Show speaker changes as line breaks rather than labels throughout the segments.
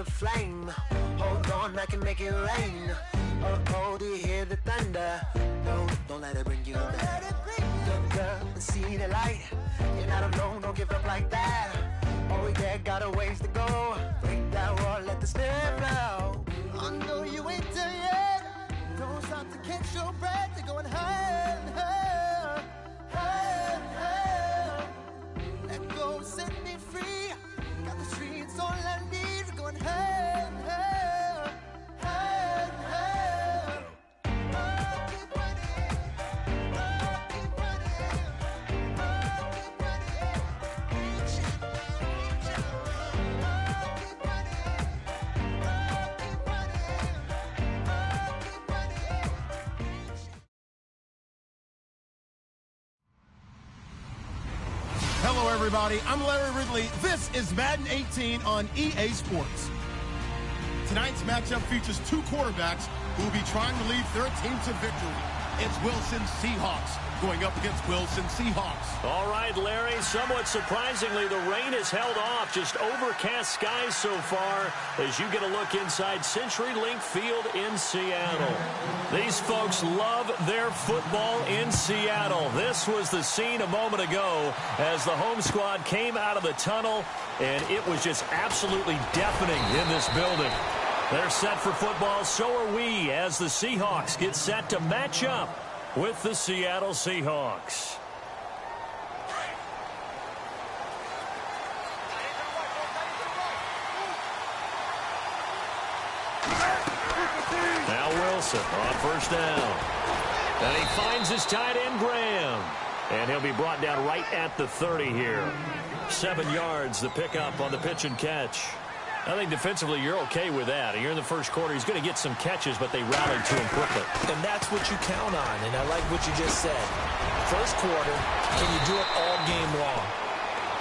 a flame. Hold on, I can make it rain. Oh, do you hear the thunder? No, don't let it bring you down. Look up and see the light. You're not alone, don't give up like that. Oh, yeah, got a ways to go. Break that wall, let the spirit flow. I know you ain't done yet. Don't stop to catch your breath. You're going higher and higher, higher and higher. Let go, set me free. Got the streets all I need. We're going higher and higher, higher and higher. Oh, keep running. Oh, keep running. Oh, keep running. Reach it, reach it. Oh, keep running. Oh, keep running. Oh, keep running. Reach it.
Hello, everybody. I'm Larry Ridley. This is Madden 18 on EA Sports. Tonight's matchup features two quarterbacks who will be trying to lead their team to victory. It's Wilson Seahawks going up against Wilson Seahawks.
All right, Larry, somewhat surprisingly, the rain has held off. Just overcast skies so far as you get a look inside CenturyLink Field in Seattle. These folks love their football in Seattle. This was the scene a moment ago as the home squad came out of the tunnel, and it was just absolutely deafening in this building. They're set for football, so are we, as the Seahawks get set to match up with the Seattle Seahawks. Now Wilson on first down. And he finds his tight end, Graham. And he'll be brought down right at the 30 here. 7 yards, the pickup on the pitch and catch. I think defensively you're okay with that. You're in the first quarter. He's going to get some catches, but they rallied to him quickly.
And that's what you count on, and I like what you just said. First quarter, can you do it all game long?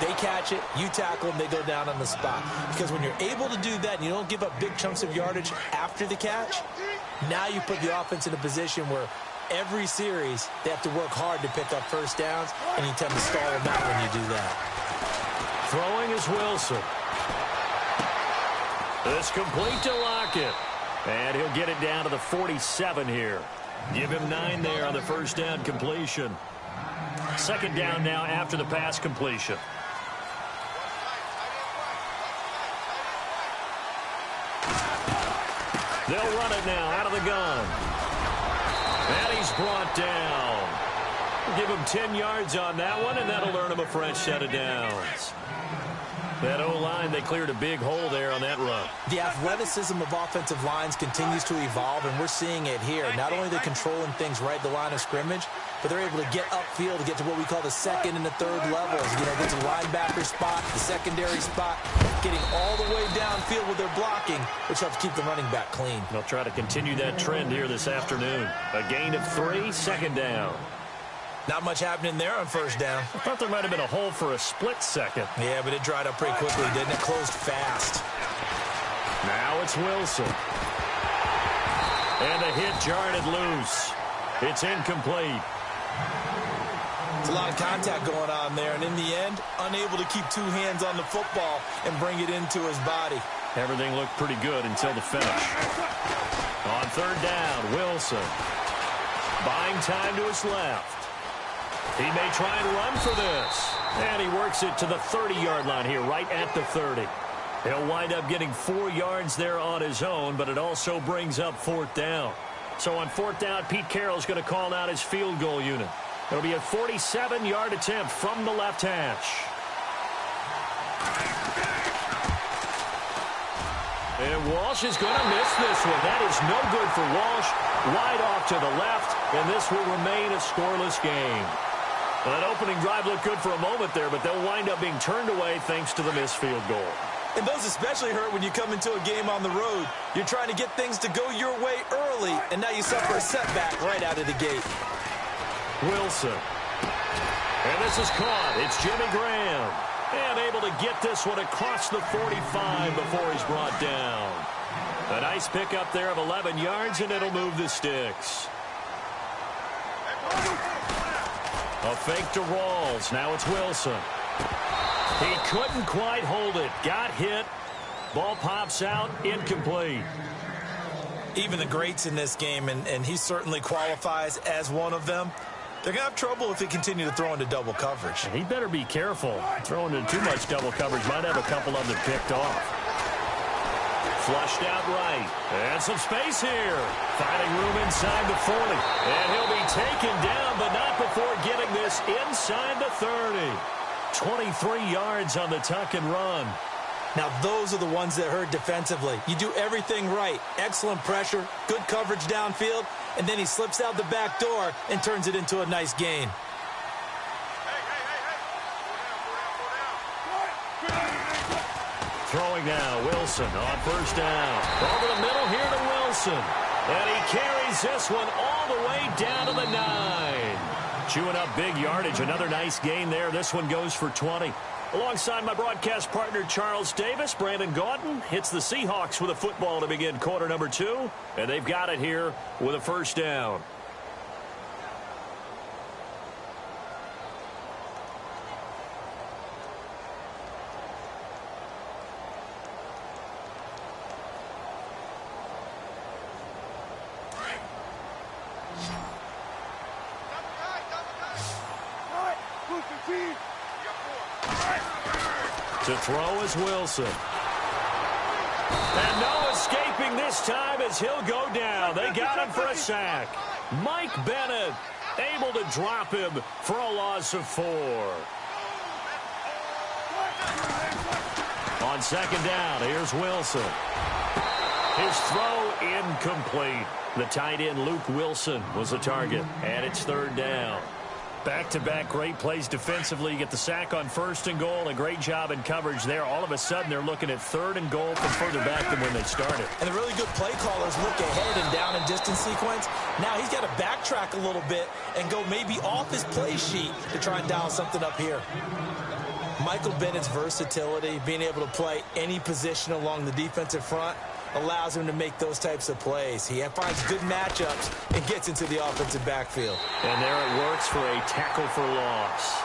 They catch it, you tackle them, they go down on the spot. Because when you're able to do that and you don't give up big chunks of yardage after the catch, now you put the offense in a position where every series they have to work hard to pick up first downs, and you tend to stall them out when you do that.
Throwing is Wilson. It's complete to Lockett. And he'll get it down to the 47 here. Give him 9 there on the first down completion. Second down now after the pass completion. They'll run it now out of the gun. And he's brought down. Give him 10 yards on that one, and that'll earn him a fresh set of downs. That O-line, they cleared a big hole there on that run.
The athleticism of offensive lines continues to evolve, and we're seeing it here. Not only are they controlling things right at the line of scrimmage, but they're able to get upfield to get to what we call the second and the third levels. You know, get to the linebacker spot, the secondary spot, getting all the way downfield with their blocking, which helps keep the running back clean.
They'll try to continue that trend here this afternoon. A gain of 3, second down.
Not much happening there on first down.
I thought there might have been a hole for a split second.
Yeah, but it dried up pretty quickly, didn't it? Closed fast.
Now it's Wilson. And a hit jarred it loose. It's incomplete.
It's a lot of contact going on there, and in the end, unable to keep 2 hands on the football and bring it into his body.
Everything looked pretty good until the finish. On third down, Wilson. Buying time to his left. He may try and run for this. And he works it to the 30-yard line here, right at the 30. He'll wind up getting 4 yards there on his own, but it also brings up fourth down. So on fourth down, Pete Carroll's going to call out his field goal unit. It'll be a 47-yard attempt from the left hash. And Walsh is going to miss this one. That is no good for Walsh. Wide off to the left, and this will remain a scoreless game. Well, that opening drive looked good for a moment there, but they'll wind up being turned away thanks to the missed field goal.
And those especially hurt when you come into a game on the road. You're trying to get things to go your way early, and now you suffer a setback right out of the gate.
Wilson. And this is caught. It's Jimmy Graham. And able to get this one across the 45 before he's brought down. A nice pickup there of 11 yards, and it'll move the sticks. A fake to Rawls. Now it's Wilson. He couldn't quite hold it. Got hit. Ball pops out, incomplete.
Even the greats in this game, and he certainly qualifies as one of them, they're going to have trouble if they continue to throw into double coverage.
And he better be careful. Throwing into too much double coverage might have a couple of them picked off. Flushed out right. And some space here. Finding room inside the 40. And he'll be taken down, but not before getting this inside the 30. 23 yards on the tuck and run.
Now, those are the ones that hurt defensively. You do everything right. Excellent pressure, good coverage downfield, and then he slips out the back door and turns it into a nice gain.
Throwing now, Wilson on first down. Over the middle here to Wilson. And he carries this one all the way down to the 9. Chewing up big yardage. Another nice gain there. This one goes for 20. Alongside my broadcast partner, Charles Davis, Brandon Gaudin hits the Seahawks with a football to begin quarter number 2. And they've got it here with a first down. To throw is Wilson. And no escaping this time as he'll go down. They got him for a sack. Mike Bennett able to drop him for a loss of 4. On second down, here's Wilson. His throw incomplete. The tight end, Luke Wilson, was the target. And it's third down. Back-to-back great plays defensively. You get the sack on first and goal. A great job in coverage there. All of a sudden, they're looking at third and goal from further back than when they started.
And the really good play callers look ahead and down and distance sequence. Now he's got to backtrack a little bit and go maybe off his play sheet to try and dial something up here. Michael Bennett's versatility, being able to play any position along the defensive front, allows him to make those types of plays. He finds good matchups and gets into the offensive backfield.
And there it works for a tackle for loss.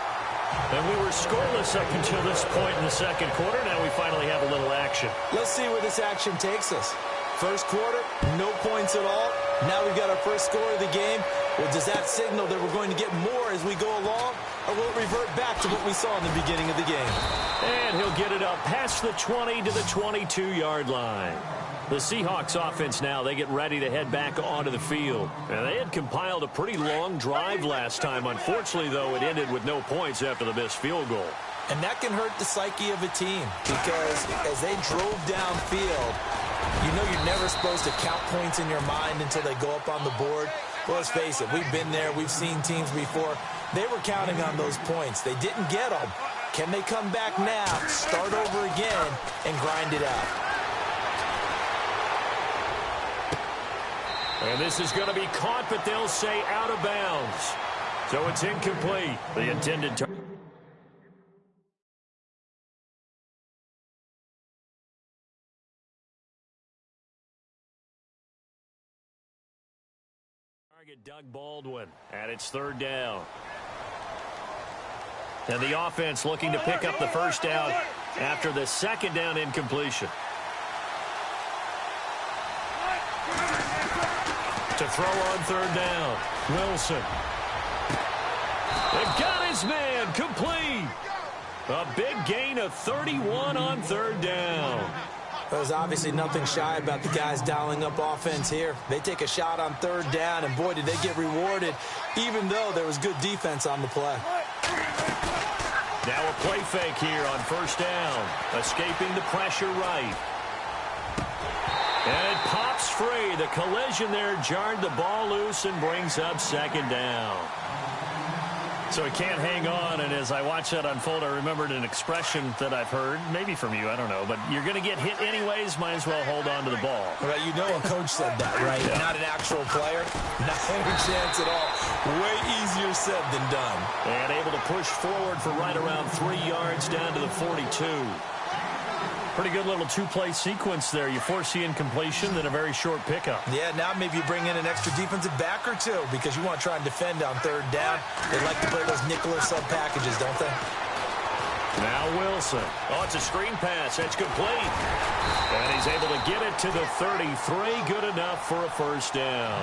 And we were scoreless up until this point in the second quarter. Now we finally have a little action.
Let's see where this action takes us. First quarter, no points at all. Now we've got our first score of the game. Well, does that signal that we're going to get more as we go along? Or will it revert back to what we saw in the beginning of the game?
And he'll get it up past the 20 to the 22-yard line. The Seahawks offense now, they get ready to head back onto the field. And they had compiled a pretty long drive last time. Unfortunately, though, it ended with no points after the missed field goal.
And that can hurt the psyche of a team because as they drove downfield, you know you're never supposed to count points in your mind until they go up on the board. Well, let's face it, we've been there. We've seen teams before. They were counting on those points. They didn't get them. Can they come back now, start over again, and grind it out?
And this is going to be caught, but they'll say out of bounds. So it's incomplete. The intended target. Doug Baldwin, and it's third down. And the offense looking to pick up the first down after the second down incompletion. To throw on third down, Wilson. They've got his man, complete. A big gain of 31 on third down.
There's obviously nothing shy about the guys dialing up offense here. They take a shot on third down, and boy, did they get rewarded, even though there was good defense on the play.
Now a play fake here on first down. Escaping the pressure right. And it pops free. The collision there jarred the ball loose and brings up second down. So he can't hang on, and as I watched that unfold, I remembered an expression that I've heard, maybe from you, I don't know, but you're going to get hit anyways, might as well hold on to the ball.
Well, you know a coach said that, right? Yeah. Not an actual player. Not any chance at all. Way easier said than done.
And able to push forward for right around 3 yards down to the 42. Pretty good little two-play sequence there. You force the incompletion, then a very short pickup.
Yeah, now maybe you bring in an extra defensive back or two because you want to try and defend on third down. They like to play those nickel or sub packages, don't they?
Now Wilson. Oh, it's a screen pass. That's complete. And he's able to get it to the 33. Good enough for a first down.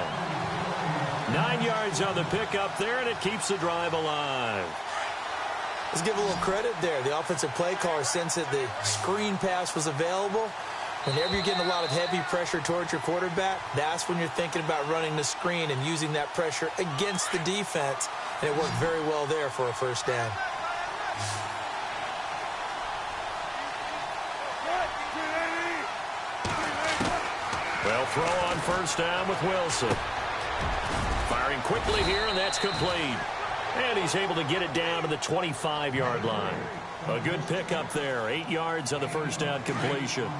9 yards on the pickup there, and it keeps the drive alive.
Let's give a little credit there. The offensive play caller sensed that the screen pass was available. Whenever you're getting a lot of heavy pressure towards your quarterback, that's when you're thinking about running the screen and using that pressure against the defense. And it worked very well there for a first down.
Well, throw on first down with Wilson. Firing quickly here, and that's complete. And he's able to get it down to the 25-yard line. A good pickup there. 8 yards on the first down completion.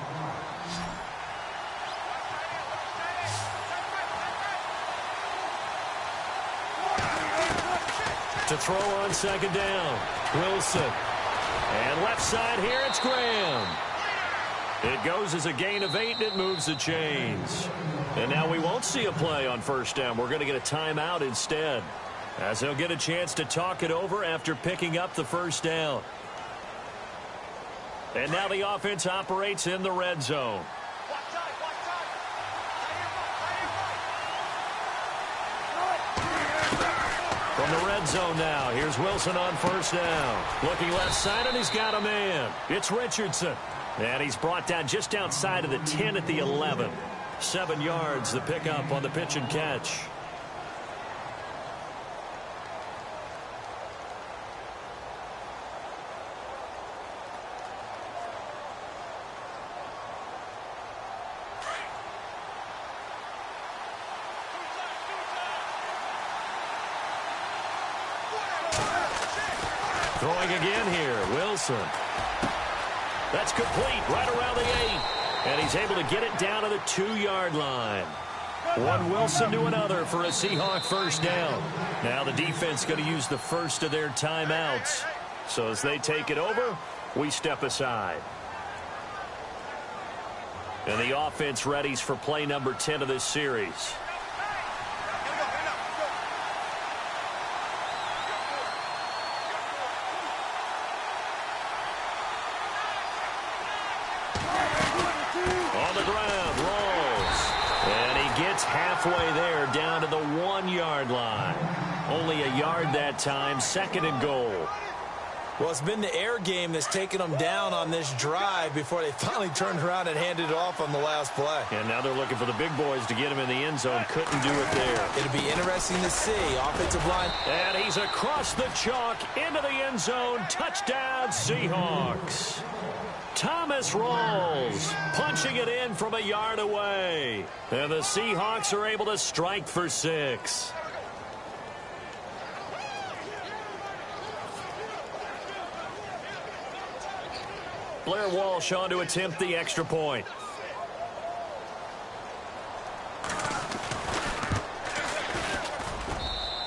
To throw on second down. Wilson. And left side here, it's Graham. It goes as a gain of 8, and it moves the chains. And now we won't see a play on first down. We're going to get a timeout instead, as they'll get a chance to talk it over after picking up the first down. And now the offense operates in the red zone. From the red zone now, here's Wilson on first down. Looking left side, and he's got a man. It's Richardson. And he's brought down just outside of the 10 at the 11. 7 yards, the pickup on the pitch and catch. Throwing again here, Wilson. That's complete right around the 8. And he's able to get it down to the 2-yard line. One Wilson to another for a Seahawk first down. Now the defense going to use the first of their timeouts. So as they take it over, we step aside. And the offense readies for play number 10 of this series. Halfway there, down to the 1-yard line. Only a yard that time, second and goal.
Well, it's been the air game that's taken them down on this drive before they finally turned around and handed it off on the last play.
And now they're looking for the big boys to get him in the end zone. Couldn't do it there.
It'll be interesting to see. Offensive line.
And he's across the chalk into the end zone. Touchdown, Seahawks. Thomas Rawls punching it in from a yard away. And the Seahawks are able to strike for 6. Blair Walsh on to attempt the extra point.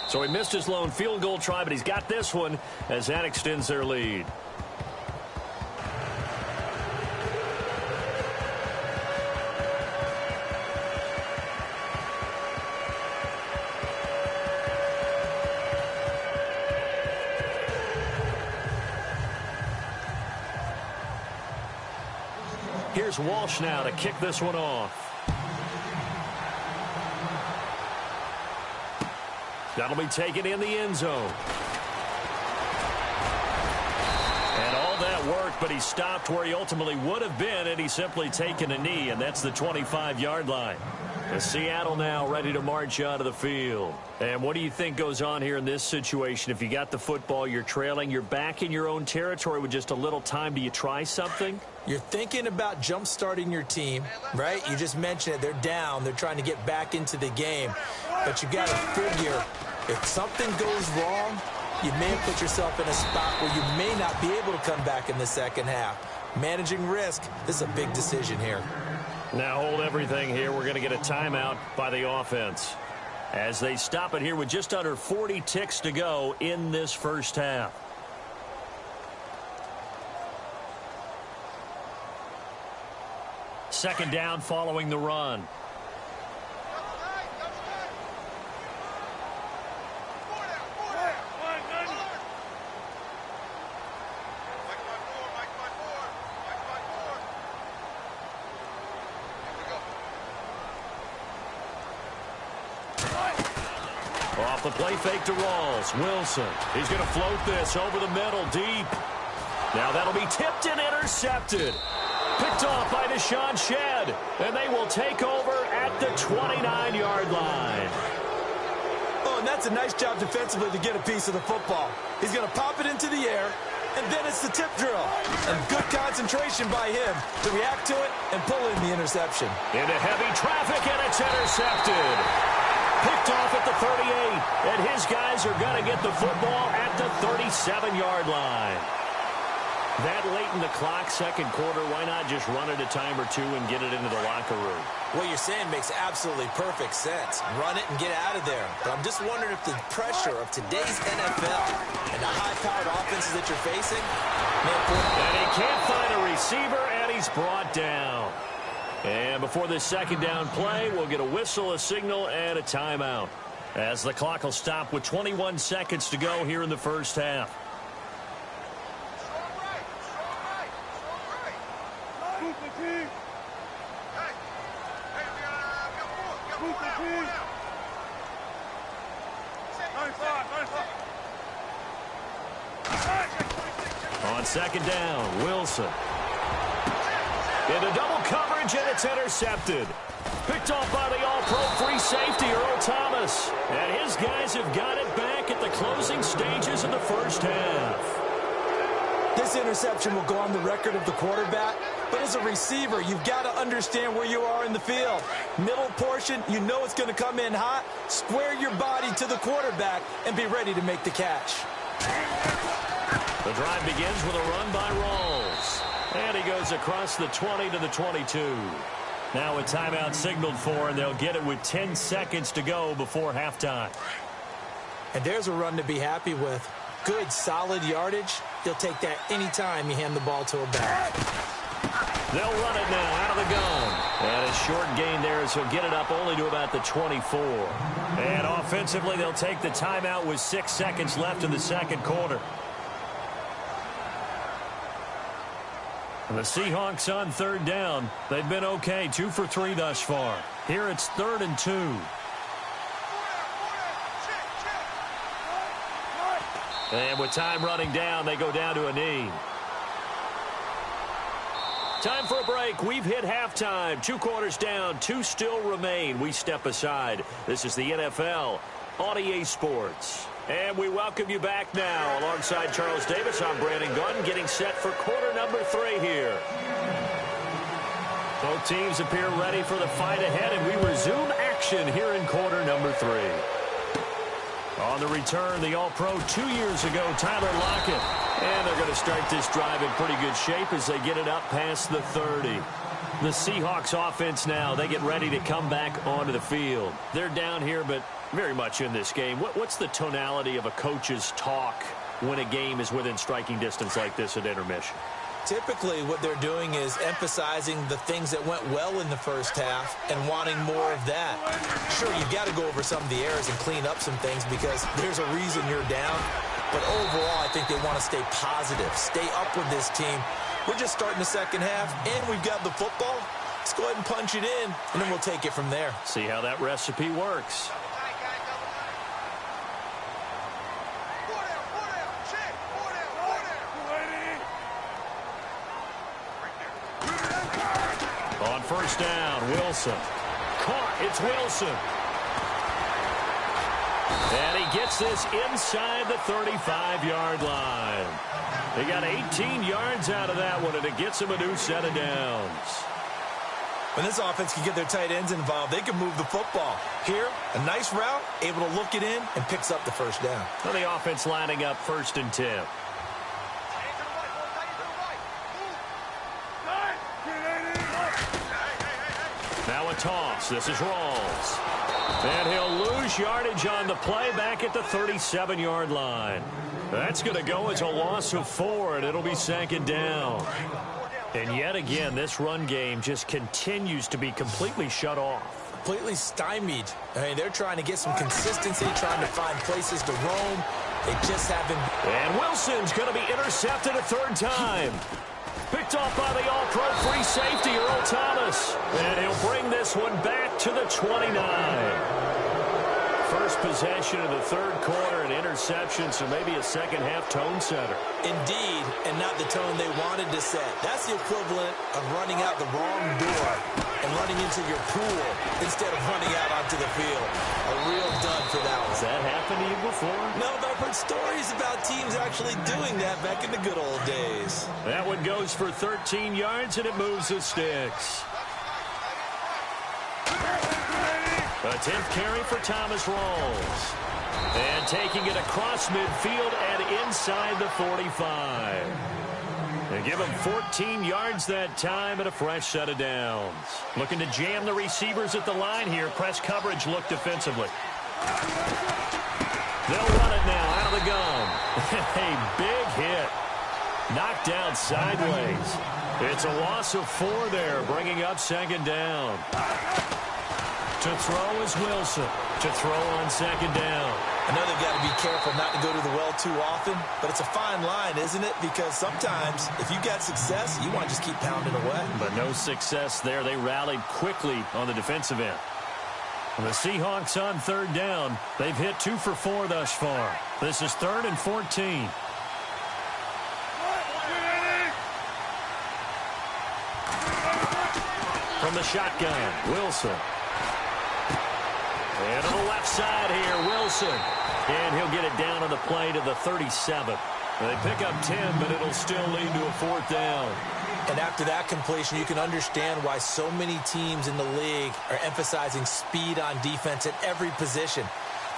So he missed his lone field goal try, but he's got this one as that extends their lead. Here's Walsh now to kick this one off. That'll be taken in the end zone. And all that worked, but he stopped where he ultimately would have been, and he's simply taken a knee, and that's the 25-yard line. And Seattle now ready to march out of the field. And what do you think goes on here in this situation? If you got the football, you're trailing, you're back in your own territory with just a little time. Do you try something?
You're thinking about jump-starting your team, right? You just mentioned it. They're down. They're trying to get back into the game. But you got to figure, if something goes wrong, you may have put yourself in a spot where you may not be able to come back in the second half. Managing risk, this is a big decision here.
Now hold everything here. We're going to get a timeout by the offense as they stop it here with just under 40 ticks to go in this first half. Second down following the run. Off the play fake to Rawls. Wilson. He's going to float this over the middle, deep. Now that'll be tipped and intercepted. Picked off by Deshaun Shedd. And they will take over at the 29-yard line.
Oh, and that's a nice job defensively to get a piece of the football. He's going to pop it into the air, and then it's the tip drill. And good concentration by him to react to it and pull in the interception.
Into heavy traffic, and it's intercepted. Picked off at the 38, and his guys are going to get the football at the 37-yard line. That late in the clock, second quarter, why not just run it a time or two and get it into the locker room?
What you're saying makes absolutely perfect sense. Run it and get out of there. But I'm just wondering if the pressure of today's NFL and the high-powered offenses that you're facing,
and he can't find a receiver, and he's brought down. And before this second down play, we'll get a whistle, a signal, and a timeout, as the clock will stop with 21 seconds to go here in the first half. On second down, Wilson. Into double coverage, and it's intercepted. Picked off by the all-pro free safety, Earl Thomas. And his guys have got it back at the closing stages of the first half.
This interception will go on the record of the quarterback, but as a receiver, you've got to understand where you are in the field. Middle portion, you know it's going to come in hot. Square your body to the quarterback and be ready to make the catch.
The drive begins with a run by Rawls. And he goes across the 20 to the 22. Now a timeout signaled for, and they'll get it with 10 seconds to go before halftime.
And there's a run to be happy with. Good, solid yardage. He'll take that anytime you hand the ball to a back.
They'll run it now out of the gun. And a short gain there as he'll get it up only to about the 24. And offensively, they'll take the timeout with 6 seconds left in the second quarter. And the Seahawks on third down. They've been okay, 2 for 3 thus far. Here it's 3rd and 2. And with time running down, they go down to a knee. Time for a break. We've hit halftime. 2 quarters down, 2 still remain. We step aside. This is the NFL on EA Sports. And we welcome you back now. Alongside Charles Davis, I'm Brandon Gunn, getting set for quarter number 3 here. Both teams appear ready for the fight ahead, and we resume action here in quarter number 3. On the return, the All-Pro 2 years ago, Tyler Lockett. And they're going to start this drive in pretty good shape as they get it up past the 30. The Seahawks offense now, they get ready to come back onto the field. They're down here, but very much in this game. What's the tonality of a coach's talk when a game is within striking distance like this at intermission?
Typically, what they're doing is emphasizing the things that went well in the first half and wanting more of that. Sure, you've got to go over some of the errors and clean up some things because there's a reason you're down. But overall, I think they want to stay positive, stay up with this team. We're just starting the second half, and we've got the football. Let's go ahead and punch it in, and then we'll take it from there.
See how that recipe works. On first down, Wilson. Caught, it's Wilson. And he gets this inside the 35-yard line. He got 18 yards out of that one, and it gets him a new set of downs.
When this offense can get their tight ends involved, they can move the football. Here, a nice route, able to look it in, and picks up the first down.
So the offense lining up 1st and 10. Now a toss. This is Rawls. And he'll lose yardage on the play back at the 37-yard line. That's going to go as a loss of 4, and it'll be 2nd down. And yet again, this run game just continues to be completely shut off.
Completely stymied. I mean, they're trying to get some consistency, trying to find places to roam. They just haven't.
And Wilson's going to be intercepted a 3rd time. Picked off by the all-pro free safety, Earl Thomas. And he'll bring this one back to the 29. first possession of the third quarter, an interception, so maybe a second-half tone setter.
Indeed, and not the tone they wanted to set. That's the equivalent of running out the wrong door and running into your pool instead of running out onto the field. A real dud for that one.
Has that happened to you before?
No, but I've heard stories about teams actually doing that back in the good old days.
That one goes for 13 yards, and it moves the sticks. A 10th carry for Thomas Rawls. And taking it across midfield and inside the 45. They give him 14 yards that time and a fresh set of downs. Looking to jam the receivers at the line here. Press coverage look defensively. They'll run it now out of the gun. A big hit. Knocked down sideways. It's a loss of 4 there, bringing up second down. To throw is Wilson. To throw on second down.
I know they've got to be careful not to go to the well too often, but it's a fine line, isn't it? Because sometimes, if you got success, you want to just keep pounding away.
But no success there. They rallied quickly on the defensive end. And the Seahawks on third down. They've hit 2 for 4 thus far. This is 3rd and 14. From the shotgun, Wilson. And to the left side here, Wilson. And he'll get it down on the play to the 37. They pick up 10, but it'll still lead to a 4th down.
And after that completion, you can understand why so many teams in the league are emphasizing speed on defense at every position.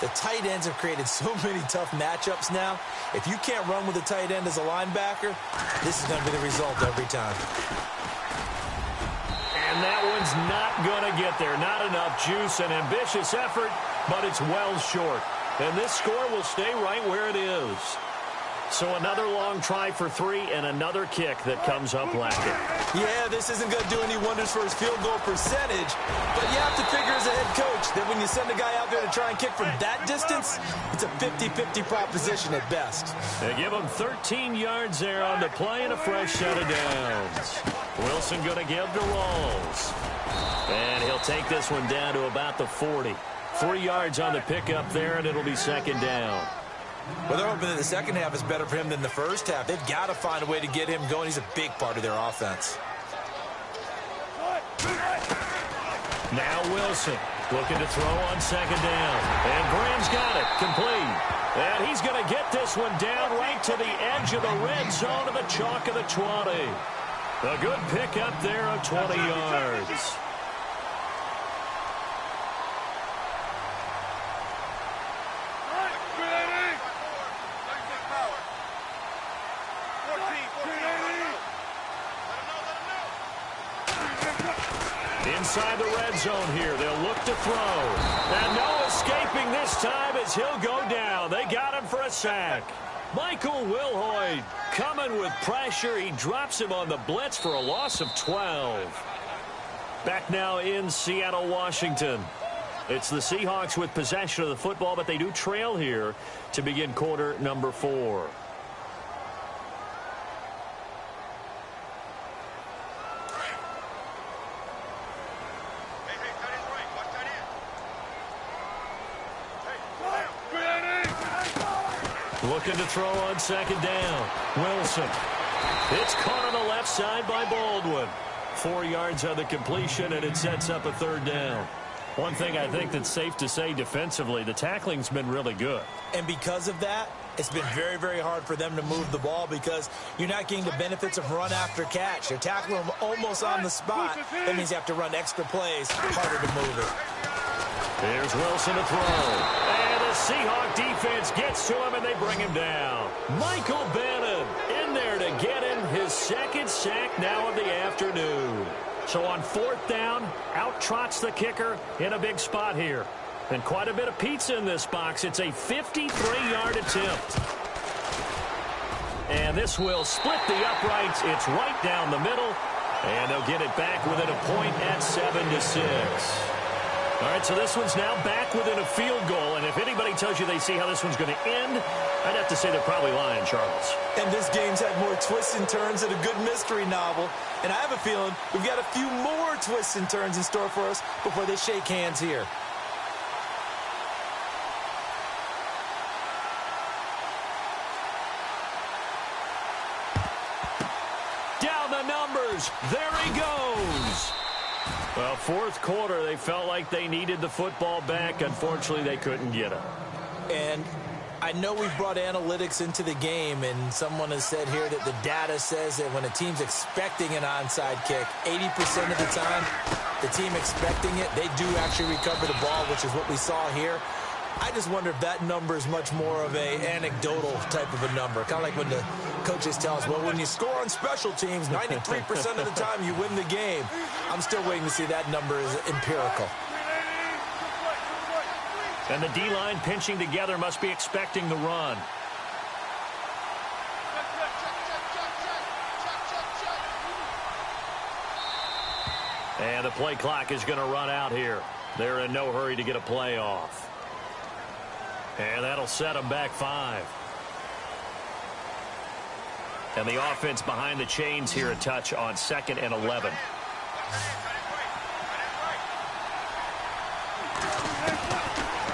The tight ends have created so many tough matchups now. If you can't run with a tight end as a linebacker, this is going to be the result every time.
And that one's not going to get there. Not enough juice. An ambitious effort, but it's well short. And this score will stay right where it is. So another long try for 3 and another kick that comes up lacking.
Yeah, this isn't going to do any wonders for his field goal percentage, but you have to figure as a head coach that when you send a guy out there to try and kick from that distance, it's a 50-50 proposition at best.
They give him 13 yards there on the play and a fresh set of downs. Wilson going to give to Rawls. And he'll take this one down to about the 40. 3 yards on the pickup there, and it'll be second down.
Well, they're hoping that the second half is better for him than the first half. They've got to find a way to get him going. He's a big part of their offense.
Now Wilson looking to throw on second down. And Graham's got it. Complete. And he's going to get this one down right to the edge of the red zone of the chalk of the 20. A good pickup there of 20 yards. Inside the red zone here. They'll look to throw. And no escaping this time as he'll go down. They got him for a sack. Michael Wilhoit coming with pressure. He drops him on the blitz for a loss of 12. Back now in Seattle, Washington. It's the Seahawks with possession of the football, but they do trail here to begin quarter number 4. Looking to throw on second down. Wilson. It's caught on the left side by Baldwin. 4 yards on the completion, and it sets up a third down. One thing I think that's safe to say defensively, the tackling's been really good.
And because of that, it's been very, very hard for them to move the ball because you're not getting the benefits of run after catch. You're tackling them almost on the spot. That means you have to run extra plays, harder to move it.
Here's Wilson to throw. And the Seahawk defense gets to him, and they bring him down. Michael Bannon in there to get him his second sack now of the afternoon. So on fourth down, out trots the kicker in a big spot here. And quite a bit of pizza in this box. It's a 53-yard attempt. And this will split the uprights. It's right down the middle. And they'll get it back within a point at 7-6. All right, so this one's now back within a field goal. And if anybody tells you they see how this one's going to end, I'd have to say they're probably lying, Charles.
And this game's had more twists and turns than a good mystery novel. And I have a feeling we've got a few more twists and turns in store for us before they shake hands here.
Down the numbers. There he goes. Well, fourth quarter, they felt like they needed the football back. Unfortunately, they couldn't get it.
And I know we've brought analytics into the game, and someone has said here that the data says that when a team's expecting an onside kick, 80% of the time, the team expecting it, they do actually recover the ball, which is what we saw here. I just wonder if that number is much more of a anecdotal type of a number. Kind of like when the coaches tell us, well, when you score on special teams, 93% of the time you win the game. I'm still waiting to see that number is empirical.
And the D-line pinching together must be expecting the run. And the play clock is going to run out here. They're in no hurry to get a play off. And that'll set them back 5. And the offense behind the chains here a touch on 2nd and 11.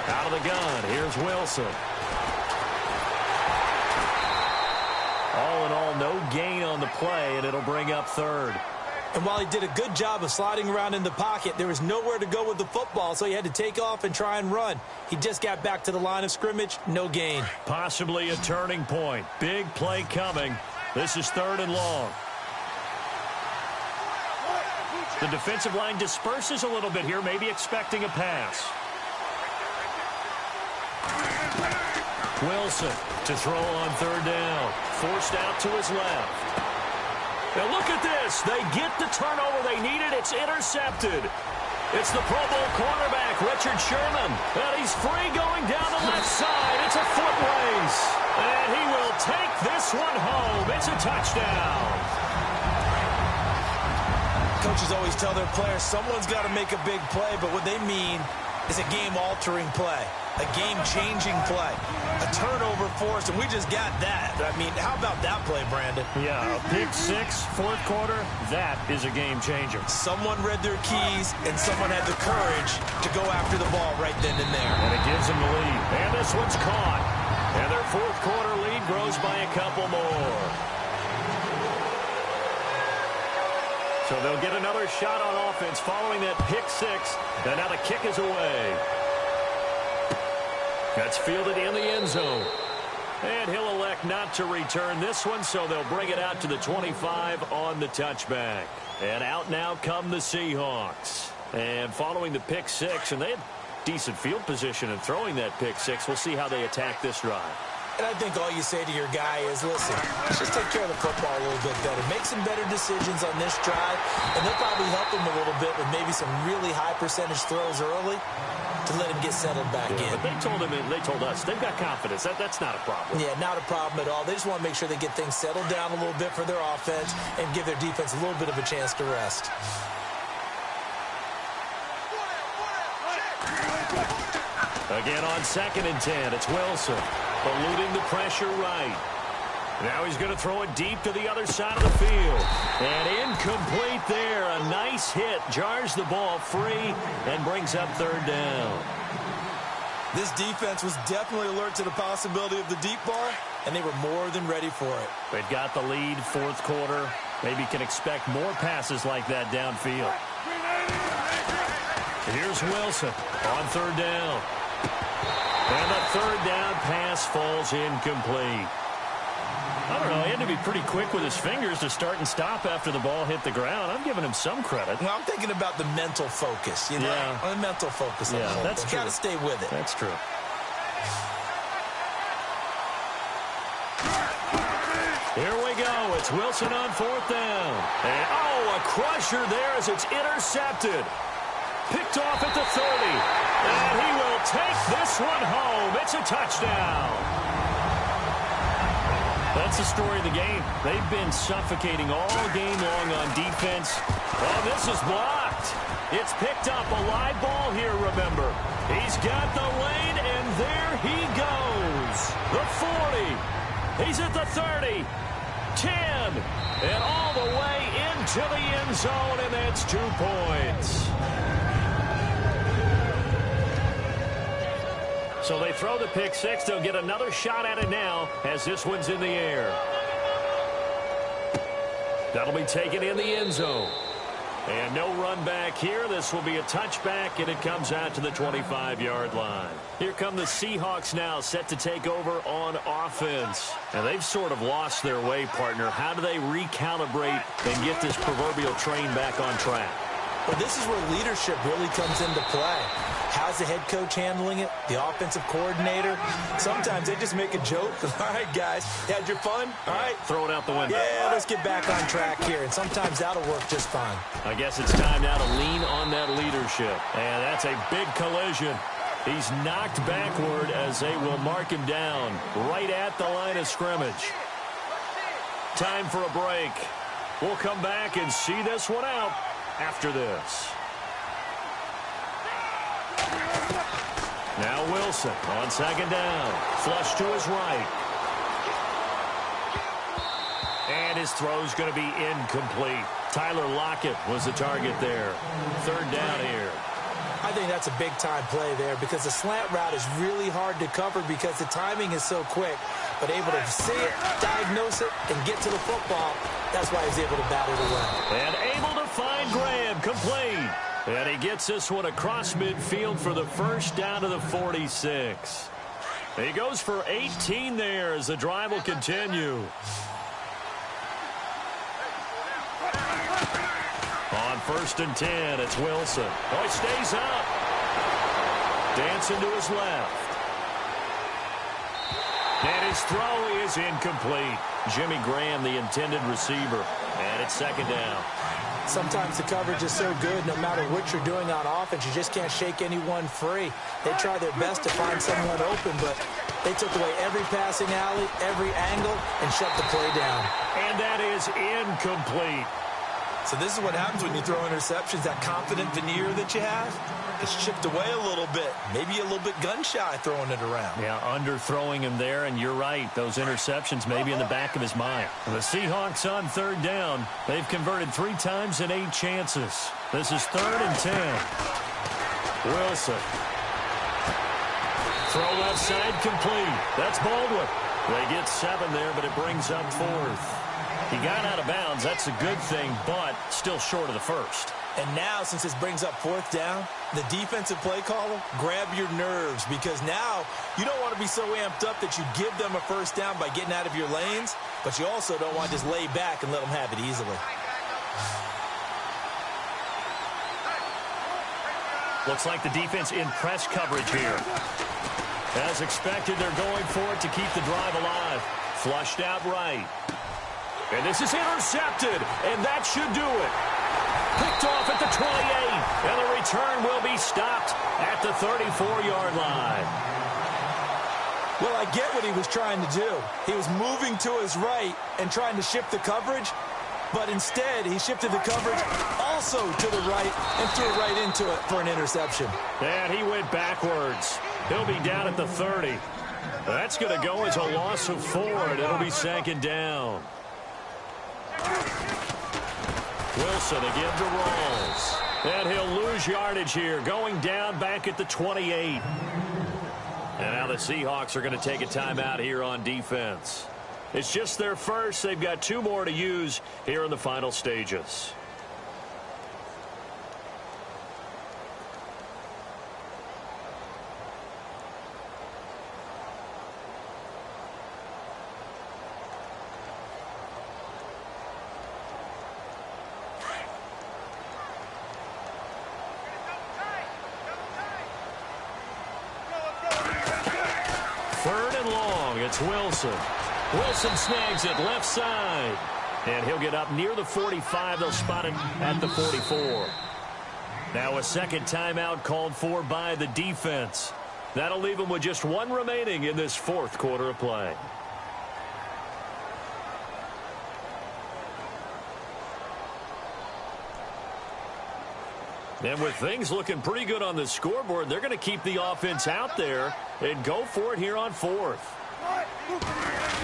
Out of the gun, here's Wilson. All in all, no gain on the play, and it'll bring up 3rd.
And while he did a good job of sliding around in the pocket, there was nowhere to go with the football, so he had to take off and try and run. He just got back to the line of scrimmage, no gain.
Possibly a turning point. Big play coming. This is 3rd and long. The defensive line disperses a little bit here, maybe expecting a pass. Wilson to throw on 3rd down. Forced out to his left. Now look at this. They get the turnover they needed. It's intercepted. It's the Pro Bowl cornerback, Richard Sherman. And he's free going down the left side. It's a foot race. And he will take this one home. It's a touchdown.
Coaches always tell their players someone's got to make a big play, but what they mean is a game-altering play, a game-changing play, a turnover forced, and we just got that. I mean, how about that play, Brandon?
Yeah, a pick 6, fourth quarter, that is a game-changer.
Someone read their keys, and someone had the courage to go after the ball right then and there.
And it gives them the lead. And this one's caught. And their fourth quarter lead grows by a couple more. So they'll get another shot on offense following that pick 6. And now the kick is away. That's fielded in the end zone. And he'll elect not to return this one, so they'll bring it out to the 25 on the touchback. And out now come the Seahawks. And following the pick 6, and they had decent field position in throwing that pick 6. We'll see how they attack this drive.
And I think all you say to your guy is, listen, let's just take care of the football a little bit better. Make some better decisions on this drive, and they'll probably help him a little bit with maybe some really high percentage throws early to let him get settled back in.
But they told him, and they told us, they've got confidence. That's not a problem.
Yeah, not a problem at all. They just want to make sure they get things settled down a little bit for their offense and give their defense a little bit of a chance to rest.
Again on 2nd and 10, it's Wilson. Eluding the pressure right. Now he's going to throw it deep to the other side of the field. And incomplete there. A nice hit. Jars the ball free and brings up 3rd down.
This defense was definitely alert to the possibility of the deep ball, and they were more than ready for it.
They've got the lead, fourth quarter. Maybe can expect more passes like that downfield. Here's Wilson on 3rd down. And the 3rd down pass falls incomplete. I don't know, he had to be pretty quick with his fingers to start and stop after the ball hit the ground. I'm giving him some credit.
Well, I'm thinking about the mental focus, you know?
Yeah.
The mental focus.
Yeah, that's true.
Got to stay with it.
That's true. Here we go. It's Wilson on 4th down. And, a crusher there as it's intercepted. Picked off at the 30. And he will take this one home. It's a touchdown. That's the story of the game. They've been suffocating all game long on defense. Oh, this is blocked. It's picked up. A live ball here, remember. He's got the lane, and there he goes. The 40. He's at the 30. 10. And all the way into the end zone, and that's 2 points. So they throw the pick 6. They'll get another shot at it now as this one's in the air. That'll be taken in the end zone. And no run back here. This will be a touchback, and it comes out to the 25-yard line. Here come the Seahawks now, set to take over on offense. And they've sort of lost their way, partner. How do they recalibrate and get this proverbial train back on track?
Well, this is where leadership really comes into play. How's the head coach handling it? The offensive coordinator? Sometimes they just make a joke. All right, guys, had your fun? All right.
Throw it out the window.
Yeah, let's get back on track here. And sometimes that'll work just fine.
I guess it's time now to lean on that leadership. And that's a big collision. He's knocked backward as they will mark him down right at the line of scrimmage. Time for a break. We'll come back and see this one out after this. Now Wilson on second down. Flush to his right. And his throw's going to be incomplete. Tyler Lockett was the target there. Third down here.
I think that's a big-time play there because the slant route is really hard to cover because the timing is so quick. But able to see it, diagnose it, and get to the football, that's why he's able to bat it away.
And able to find Graham, complete. And he gets this one across midfield for the first down to the 46. He goes for 18 there as the drive will continue. On 1st and 10, it's Wilson. Oh, he stays up. Dancing to his left. And his throw is incomplete. Jimmy Graham, the intended receiver. And it's second down.
Sometimes the coverage is so good, no matter what you're doing on offense, you just can't shake anyone free. They try their best to find someone open, but they took away every passing alley, every angle, and shut the play down.
And that is incomplete.
So this is what happens when you throw interceptions. That confident veneer that you have, it's chipped away a little bit. Maybe a little bit gun-shy throwing it around.
Yeah, underthrowing him there, and you're right. Those interceptions may be in the back of his mind. The Seahawks on third down. They've converted 3 times in 8 chances. This is 3rd and 10. Wilson. Throw left side complete. That's Baldwin. They get 7 there, but it brings up 4th. He got out of bounds. That's a good thing, but still short of the first.
And now, since this brings up 4th down, the defensive play caller, grab your nerves because now you don't want to be so amped up that you give them a first down by getting out of your lanes, but you also don't want to just lay back and let them have it easily.
Looks like the defense in press coverage here. As expected, they're going for it to keep the drive alive. Flushed out right. And this is intercepted, and that should do it. Picked off at the 28, and the return will be stopped at the 34-yard line.
Well, I get what he was trying to do. He was moving to his right and trying to shift the coverage, but instead he shifted the coverage also to the right and threw right into it for an interception.
And he went backwards. He'll be down at the 30. That's going to go as a loss of 4, and it'll be second down. Wilson again to Rawls. And he'll lose yardage here, going down back at the 28. And now the Seahawks are going to take a timeout here on defense. It's just their first. They've got 2 more to use here in the final stages. It's Wilson. Wilson snags it left side. And he'll get up near the 45. They'll spot it at the 44. Now a second timeout called for by the defense. That'll leave them with just 1 remaining in this 4th quarter of play. And with things looking pretty good on the scoreboard, they're going to keep the offense out there and go for it here on 4th.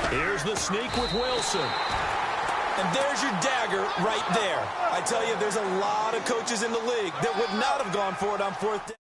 Here's the sneak with Wilson.
And there's your dagger right there. I tell you, there's a lot of coaches in the league that would not have gone for it on 4th down.